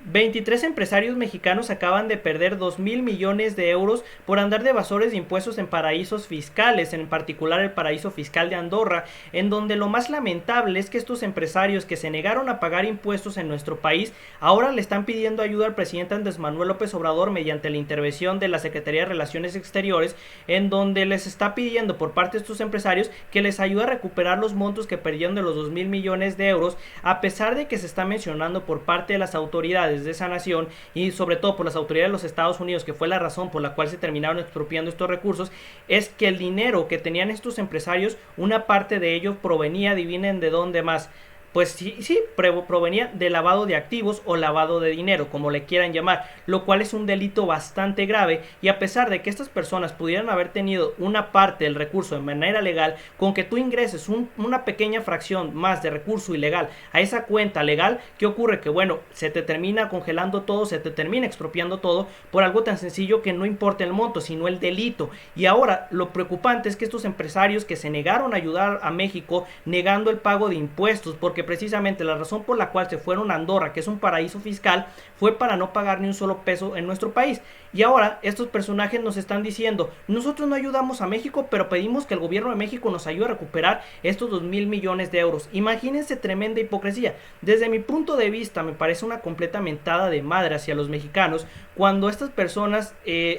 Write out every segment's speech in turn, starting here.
23 empresarios mexicanos acaban de perder 2.000 millones de euros por andar de evasores de impuestos en paraísos fiscales, en particular el paraíso fiscal de Andorra, en donde lo más lamentable es que estos empresarios que se negaron a pagar impuestos en nuestro país ahora le están pidiendo ayuda al presidente Andrés Manuel López Obrador mediante la intervención de la Secretaría de Relaciones Exteriores, en donde les está pidiendo por parte de estos empresarios que les ayude a recuperar los montos que perdieron de los 2.000 millones de euros, a pesar de que se está mencionando por parte de las autoridades de esa nación y sobre todo por las autoridades de los Estados Unidos, que fue la razón por la cual se terminaron expropiando estos recursos, es que el dinero que tenían estos empresarios, una parte de ello provenía, adivinen de dónde más, pues sí, provenía de lavado de activos o lavado de dinero, como le quieran llamar, lo cual es un delito bastante grave. Y a pesar de que estas personas pudieran haber tenido una parte del recurso de manera legal, con que tú ingreses una pequeña fracción más de recurso ilegal a esa cuenta legal, ¿qué ocurre? Que bueno, se te termina congelando todo, se te termina expropiando todo por algo tan sencillo que no importa el monto, sino el delito. Y ahora lo preocupante es que estos empresarios que se negaron a ayudar a México negando el pago de impuestos, porque precisamente la razón por la cual se fueron a Andorra, que es un paraíso fiscal, fue para no pagar ni un solo peso en nuestro país. Y ahora estos personajes nos están diciendo: nosotros no ayudamos a México, pero pedimos que el gobierno de México nos ayude a recuperar estos 2.000 millones de euros. Imagínense, tremenda hipocresía. Desde mi punto de vista me parece una completa mentada de madre hacia los mexicanos, cuando a estas personas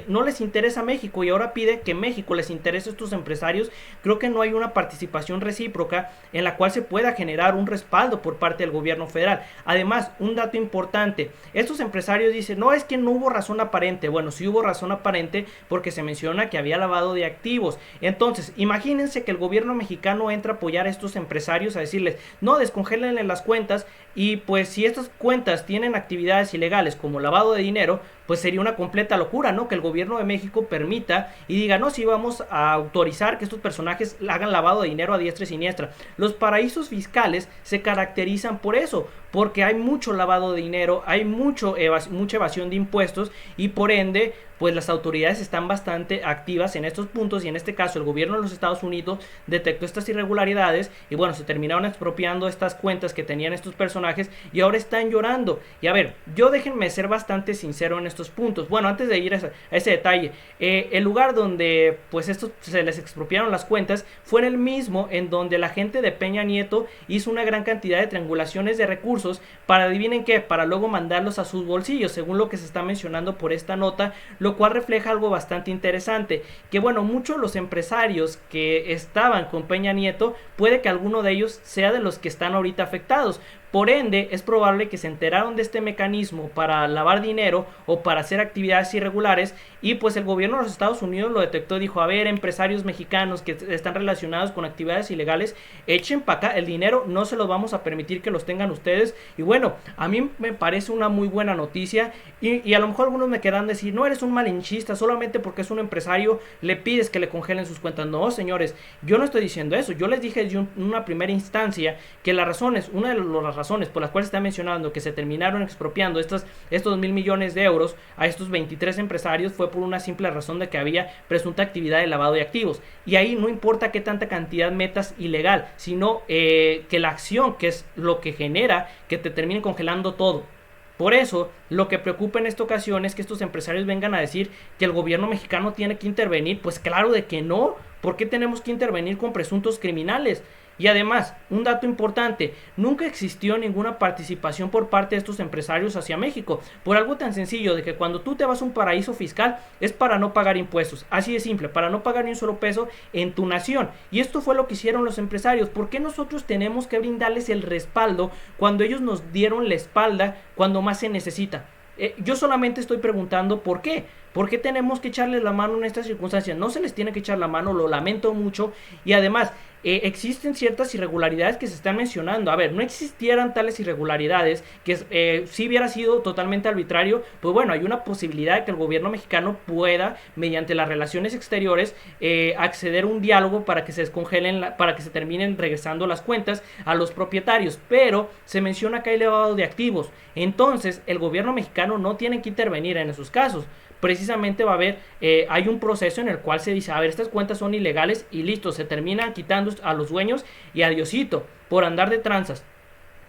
no les interesa México y ahora piden que México les interese a estos empresarios. Creo que no hay una participación recíproca en la cual se pueda generar un respaldo por parte del gobierno federal. Además, un dato importante: estos empresarios dicen: no, es que no hubo razón aparente. Bueno, sí hubo razón aparente, porque se menciona que había lavado de activos. Entonces, imagínense que el gobierno mexicano entra a apoyar a estos empresarios, a decirles: no, descongélenle las cuentas. Y pues si estas cuentas tienen actividades ilegales como lavado de dinero, pues sería una completa locura, ¿no? Que el gobierno de México permita y diga: no, sí vamos a autorizar que estos personajes hagan lavado de dinero a diestra y siniestra. Los paraísos fiscales se caracterizan por eso, porque hay mucho lavado de dinero, hay mucha evasión de impuestos, y por ende pues las autoridades están bastante activas en estos puntos, y en este caso el gobierno de los Estados Unidos detectó estas irregularidades y bueno, se terminaron expropiando estas cuentas que tenían estos personajes y ahora están llorando. Y a ver, yo déjenme ser bastante sincero en estos puntos. Bueno, antes de ir a ese detalle, el lugar donde pues estos se les expropiaron las cuentas fue en el mismo en donde la gente de Peña Nieto hizo una gran cantidad de triangulaciones de recursos para, adivinen qué, para luego mandarlos a sus bolsillos, según lo que se está mencionando por esta nota, lo cual refleja algo bastante interesante, que bueno, muchos de los empresarios que estaban con Peña Nieto, puede que alguno de ellos sea de los que están ahorita afectados. Por ende, es probable que se enteraron de este mecanismo para lavar dinero o para hacer actividades irregulares, y pues el gobierno de los Estados Unidos lo detectó y dijo: a ver, empresarios mexicanos que están relacionados con actividades ilegales, echen para acá el dinero, no se los vamos a permitir que los tengan ustedes. Y bueno, a mí me parece una muy buena noticia, y a lo mejor algunos me quedan decir: no, eres un malinchista, solamente porque es un empresario le pides que le congelen sus cuentas. No, señores, yo no estoy diciendo eso. Yo les dije desde una primera instancia que las razones, una de las razones por las cuales está mencionando que se terminaron expropiando estos 2.000 millones de euros a estos 23 empresarios fue por una simple razón de que había presunta actividad de lavado de activos. Y ahí no importa qué tanta cantidad metas ilegal, sino que la acción, que es lo que genera que te terminen congelando todo. Por eso, lo que preocupa en esta ocasión es que estos empresarios vengan a decir que el gobierno mexicano tiene que intervenir. Pues claro de que no. ¿Por qué tenemos que intervenir con presuntos criminales? Y además, un dato importante: nunca existió ninguna participación por parte de estos empresarios hacia México, por algo tan sencillo de que cuando tú te vas a un paraíso fiscal es para no pagar impuestos, así de simple, para no pagar ni un solo peso en tu nación. Y esto fue lo que hicieron los empresarios. ¿Por qué nosotros tenemos que brindarles el respaldo cuando ellos nos dieron la espalda cuando más se necesita? Yo solamente estoy preguntando por qué. ¿Por qué tenemos que echarles la mano en estas circunstancias? No se les tiene que echar la mano, lo lamento mucho. Y además, existen ciertas irregularidades que se están mencionando. A ver, no existieran tales irregularidades, que si hubiera sido totalmente arbitrario, pues bueno, hay una posibilidad de que el gobierno mexicano pueda, mediante las relaciones exteriores, acceder a un diálogo para que se descongelen, para que se terminen regresando las cuentas a los propietarios. Pero se menciona que hay lavado de activos. Entonces, el gobierno mexicano no tiene que intervenir en esos casos. Precisamente va a haber, hay un proceso en el cual se dice: a ver, estas cuentas son ilegales, y listo, se terminan quitando a los dueños y adiosito, por andar de tranzas.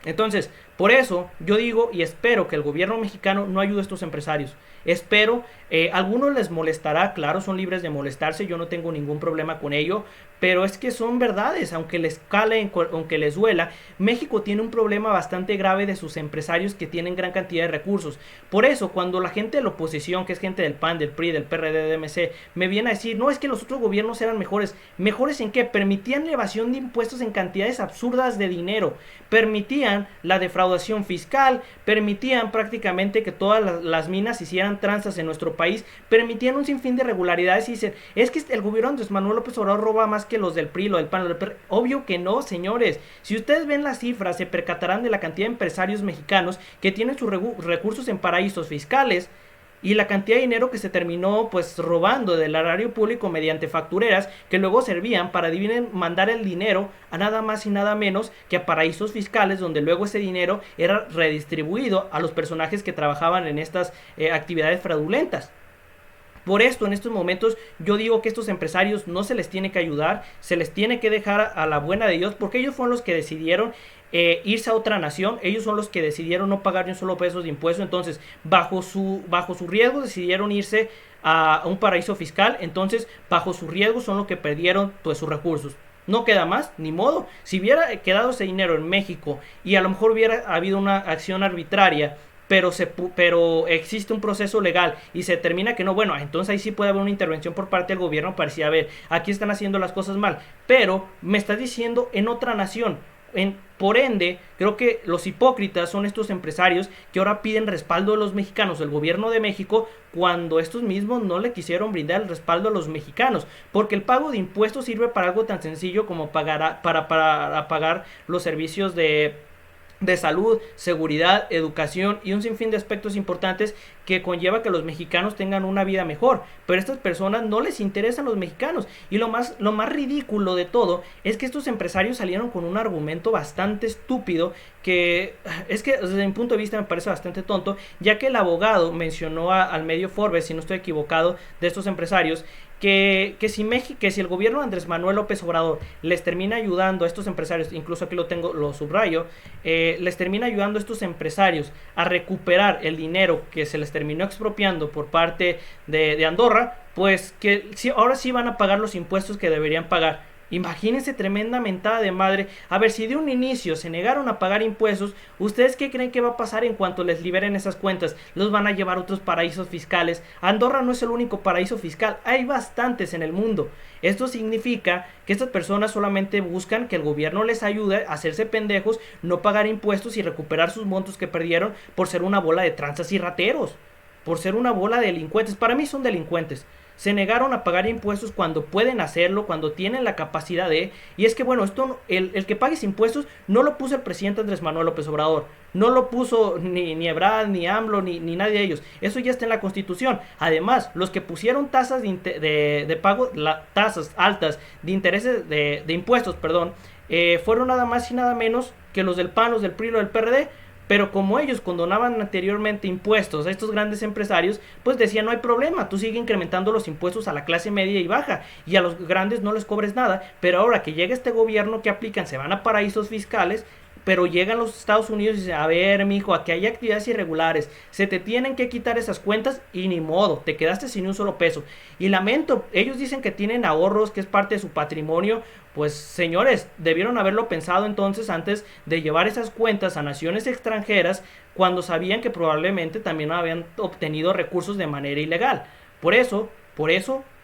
Entonces, Por eso yo digo y espero que el gobierno mexicano no ayude a estos empresarios. Espero, algunos les molestará, claro, son libres de molestarse, yo no tengo ningún problema con ello, pero es que son verdades, aunque les cale, aunque les duela. México tiene un problema bastante grave de sus empresarios que tienen gran cantidad de recursos. Por eso, cuando la gente de la oposición, que es gente del PAN, del PRI, del PRD, del MC, me viene a decir, no, es que los otros gobiernos eran mejores. ¿Mejores en qué? Permitían la evasión de impuestos en cantidades absurdas de dinero, permitían la defraudación fiscal, permitían prácticamente que todas las minas hicieran tranzas en nuestro país, permitían un sinfín de irregularidades y dicen, es que el gobierno de Andrés Manuel López Obrador roba más que los del PRI, lo del PAN, lo del PRI. Obvio que no, señores. Si ustedes ven las cifras, se percatarán de la cantidad de empresarios mexicanos que tienen sus recursos en paraísos fiscales y la cantidad de dinero que se terminó pues robando del erario público mediante factureras que luego servían para mandar el dinero a nada más y nada menos que a paraísos fiscales, donde luego ese dinero era redistribuido a los personajes que trabajaban en estas actividades fraudulentas. Por esto, en estos momentos, yo digo que estos empresarios no se les tiene que ayudar, se les tiene que dejar a la buena de Dios, porque ellos fueron los que decidieron irse a otra nación, ellos son los que decidieron no pagar ni un solo peso de impuesto, entonces bajo su riesgo decidieron irse a un paraíso fiscal, entonces bajo su riesgo son los que perdieron pues sus recursos. No queda más, ni modo. Si hubiera quedado ese dinero en México y a lo mejor hubiera habido una acción arbitraria, pero existe un proceso legal y se determina que no, bueno, entonces ahí sí puede haber una intervención por parte del gobierno para decir, a ver, aquí están haciendo las cosas mal, pero me estás diciendo en otra nación. Por ende, creo que los hipócritas son estos empresarios que ahora piden respaldo de los mexicanos, del gobierno de México, cuando estos mismos no le quisieron brindar el respaldo a los mexicanos, porque el pago de impuestos sirve para algo tan sencillo como para pagar los servicios de salud, seguridad, educación y un sinfín de aspectos importantes que conlleva que los mexicanos tengan una vida mejor. Pero a estas personas no les interesan los mexicanos. Y lo más ridículo de todo es que estos empresarios salieron con un argumento bastante estúpido que es que desde mi punto de vista me parece bastante tonto, ya que el abogado mencionó al medio Forbes, si no estoy equivocado, de estos empresarios, que si el gobierno de Andrés Manuel López Obrador les termina ayudando a estos empresarios, incluso aquí lo subrayo, les termina ayudando a estos empresarios a recuperar el dinero que se les terminó expropiando por parte de Andorra, pues que ahora sí van a pagar los impuestos que deberían pagar. Imagínense, tremenda mentada de madre. A ver, si de un inicio se negaron a pagar impuestos, ¿ustedes qué creen que va a pasar en cuanto les liberen esas cuentas? Los van a llevar a otros paraísos fiscales. Andorra no es el único paraíso fiscal, hay bastantes en el mundo. Esto significa que estas personas solamente buscan que el gobierno les ayude a hacerse pendejos, no pagar impuestos y recuperar sus montos que perdieron por ser una bola de tranzas y rateros, por ser una bola de delincuentes. Para mí son delincuentes. Se negaron a pagar impuestos cuando pueden hacerlo, cuando tienen la capacidad de... Y es que bueno, esto el que pagues impuestos no lo puso el presidente Andrés Manuel López Obrador, no lo puso ni Ebrard, ni AMLO, ni nadie de ellos. Eso ya está en la Constitución. Además, los que pusieron tasas de pago, tasas altas de intereses de impuestos, perdón, fueron nada más y nada menos que los del PAN, los del PRI, los del PRD. Pero como ellos condonaban anteriormente impuestos a estos grandes empresarios, pues decían no hay problema, tú sigue incrementando los impuestos a la clase media y baja y a los grandes no les cobres nada. Pero ahora que llega este gobierno que aplican, se van a paraísos fiscales, pero llegan los Estados Unidos y dicen, a ver, mijo, aquí hay actividades irregulares, se te tienen que quitar esas cuentas y ni modo, te quedaste sin un solo peso. Y lamento, ellos dicen que tienen ahorros, que es parte de su patrimonio. Pues señores, debieron haberlo pensado entonces antes de llevar esas cuentas a naciones extranjeras cuando sabían que probablemente también habían obtenido recursos de manera ilegal. Por eso,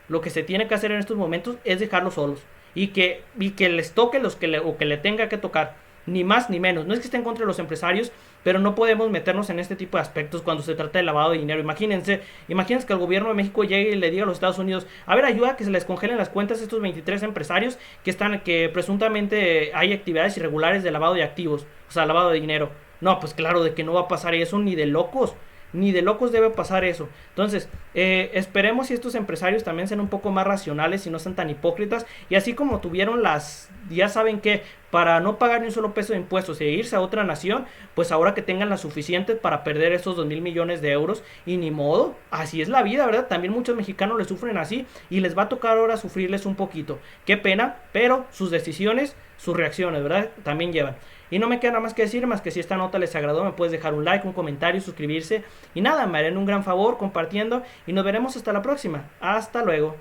lo que se tiene que hacer en estos momentos es dejarlos solos y que les toque o que le tenga que tocar. Ni más ni menos. No es que esté en contra de los empresarios, pero no podemos meternos en este tipo de aspectos cuando se trata de lavado de dinero. Imagínense que el gobierno de México llegue y le diga a los Estados Unidos, a ver, ayuda a que se les congelen las cuentas a estos 23 empresarios que presuntamente hay actividades irregulares de lavado de activos, o sea, lavado de dinero. No, pues claro de que no va a pasar eso, ni de locos. Ni de locos debe pasar eso. Entonces, esperemos si estos empresarios también sean un poco más racionales y no sean tan hipócritas. Y así como tuvieron ya saben que para no pagar ni un solo peso de impuestos e irse a otra nación, pues ahora que tengan las suficientes para perder esos 2,000 millones de euros. Y ni modo, así es la vida, ¿verdad? También muchos mexicanos le sufren así y les va a tocar ahora sufrirles un poquito. Qué pena, pero sus decisiones, sus reacciones, ¿verdad? También llevan. Y no me queda nada más que decir, más que si esta nota les agradó, me puedes dejar un like, un comentario, suscribirse. Y nada, me harán un gran favor compartiendo y nos veremos hasta la próxima. Hasta luego.